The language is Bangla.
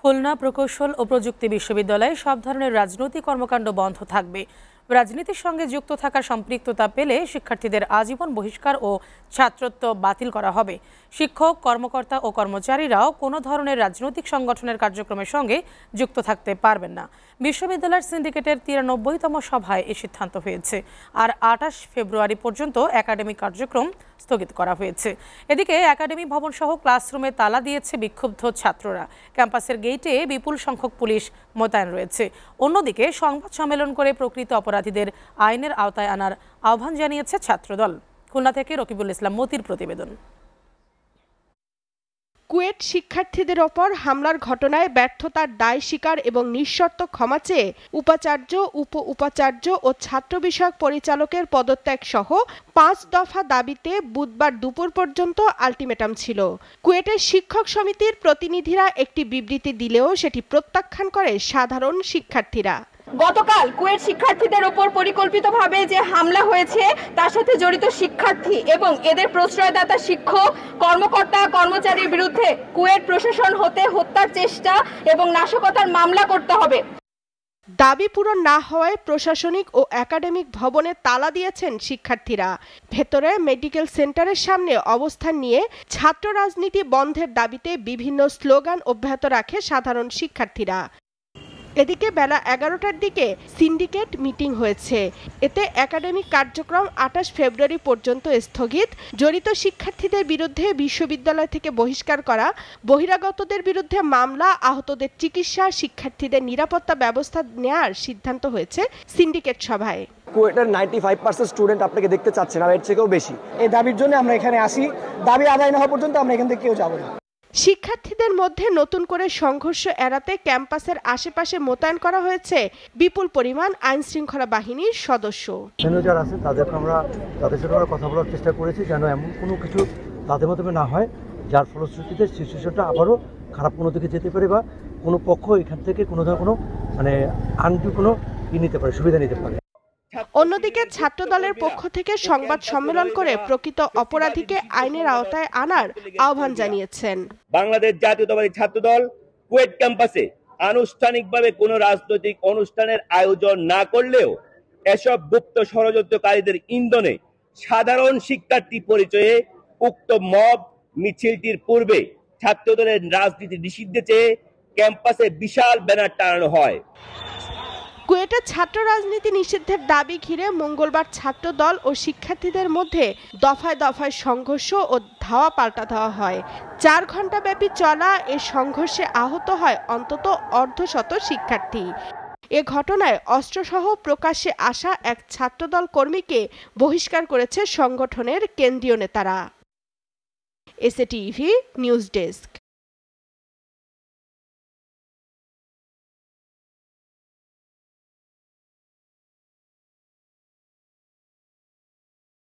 খুলনা প্রকৌশল ও প্রযুক্তি বিশ্ববিদ্যালয়ে সব ধরনের রাজনৈতিক কর্মকাণ্ড বন্ধ থাকবে। রাজনীতির সঙ্গে যুক্ত থাকার সম্পৃক্ততা পেলে শিক্ষার্থীদের আজীবন বহিষ্কার ও ছাত্রত্ব বাতিল করা হবে। শিক্ষক, কর্মকর্তা ও কর্মচারীরাও কোনো ধরনের রাজনৈতিক সংগঠনের কার্যক্রমের সঙ্গে যুক্ত থাকতে পারবেন না। বিশ্ববিদ্যালয়ের সিন্ডিকেটের 93তম সভায় এ সিদ্ধান্ত হয়েছে। আর 28 ফেব্রুয়ারি পর্যন্ত একাডেমিক কার্যক্রম স্থগিত করা হয়েছে। এদিকে একাডেমি ভবন সহ ক্লাসরুমে তালা দিয়েছে বিক্ষুব্ধ ছাত্ররা। ক্যাম্পাসের গেটে বিপুল সংখ্যক পুলিশ মোতায়েন রয়েছে। অন্যদিকে সংবাদ সম্মেলন করে প্রকৃত অপরাধীদের আইনের আওতায় আনার আহ্বান জানিয়েছে ছাত্রদল। খুলনা থেকে রকিবুল ইসলাম মতির প্রতিবেদন। কুয়েট শিক্ষার্থীদের ওপর হামলার ঘটনায় ব্যর্থতার দায় স্বীকার এবং নিঃশর্ত ক্ষমা চেয়ে উপাচার্য, উপ উপাচার্য ও ছাত্র বিষয়ক পরিচালকের পদত্যাগ সহ 5 দফা দাবিতে বুধবার দুপুর পর্যন্ত আলটিমেটাম ছিল। কুয়েটের শিক্ষক সমিতির প্রতিনিধিরা একটি বিবৃতি দিলেও সেটি প্রত্যাখ্যান করে সাধারণ শিক্ষার্থীরা। গতকাল কুয়েট শিক্ষার্থীদের উপর পরিকল্পিতভাবে যে হামলা হয়েছে তার সাথে জড়িত শিক্ষার্থী এবং এদের প্রশ্রয়দাতা শিক্ষক, কর্মকর্তা, কর্মচারীর বিরুদ্ধে কুয়েট প্রশাসন হতে হত্যার চেষ্টা এবং নাশকতার মামলা করতে হবে। দাবি পূরণ না হওয়ায় প্রশাসনিক ও একাডেমিক ভবনে তালা দিয়েছেন শিক্ষার্থীরা। ভেতরে মেডিকেল সেন্টারের সামনে অবস্থান নিয়ে ছাত্র রাজনীতি বন্ধের দাবিতে বিভিন্ন স্লোগান অব্যাহত রাখে সাধারণ শিক্ষার্থীরা। এদিকে বেলা 11টার দিকে সিন্ডিকেট মিটিং হয়েছে। এতে একাডেমিক কার্যক্রম 28 ফেব্রুয়ারি পর্যন্ত স্থগিত। জড়িত শিক্ষার্থীদের বিরুদ্ধে বিশ্ববিদ্যালয় থেকে বহিষ্কার করা, বহিরাগতদের বিরুদ্ধে মামলা, আহতদের চিকিৎসা, শিক্ষার্থীদের নিরাপত্তা ব্যবস্থা নেওয়ার সিদ্ধান্ত হয়েছে সিন্ডিকেট সভায়। কুয়েটের 95% স্টুডেন্ট আপনাকে দেখতে চাচ্ছে না, এর থেকেও বেশি। এই দাবির জন্য আমরা এখানে আসি। দাবি আদায় না হওয়া পর্যন্ত আমরা এখান থেকে কেউ যাব না। শিক্ষার্থীদের মধ্যে নতুন করে সংঘর্ষ এড়াতে ক্যাম্পাসের আশেপাশে মোতায়েন করা হয়েছে বিপুল পরিমাণ আইন শৃঙ্খলা বাহিনীর সদস্য। যারা আছে তাদের সাথে আমরা কথা বলার চেষ্টা করেছি যেন এমন কোনো কিছু তাদের মাধ্যমে না হয় যার ফলশ্রুতিতে সিচুয়েশনটা আবারও খারাপ কোনো দিকে যেতে পারে বা কোনো পক্ষ এখান থেকে কোনো আনডু কোনো নিতে পারে, সুবিধা নিতে পারে। অন্যদিকে ছাত্রদলের পক্ষ থেকে সংবাদ সম্মেলন করে প্রকৃত অপরাধীকে আইনের আওতায় আনার আহ্বান জানিয়েছেন। বাংলাদেশ জাতীয়তাবাদী ছাত্রদল কুয়েট ক্যাম্পাসে আনুষ্ঠানিকভাবে কোনো রাজনৈতিক অনুষ্ঠানের আয়োজন না করলেও এসব গুপ্ত ষড়যন্ত্রকারীদের ইন্ধনে সাধারণ শিক্ষার্থী পরিচয়ে উক্ত মব মিছিলটির পূর্বে ছাত্রদলের রাজনীতি নিষিদ্ধে চেয়ে ক্যাম্পাসে বিশাল ব্যানার টানানো হয়। কুয়েটে ছাত্র রাজনীতি নিষিদ্ধের দাবি ঘিরে মঙ্গলবার ছাত্রদল ও শিক্ষার্থীদের মধ্যে দফায় দফায় সংঘর্ষ ও ধাওয়া পাল্টা ধাওয়া হয়। 4 ঘণ্টা ব্যাপী চলা এ সংঘর্ষে আহত হয় অন্তত অর্ধশত শিক্ষার্থী। এ ঘটনায় অস্ত্রসহ প্রকাশ্যে আসা এক ছাত্রদল কর্মীকে বহিষ্কার করেছে সংগঠনের কেন্দ্রীয় নেতারা। SATV news desk.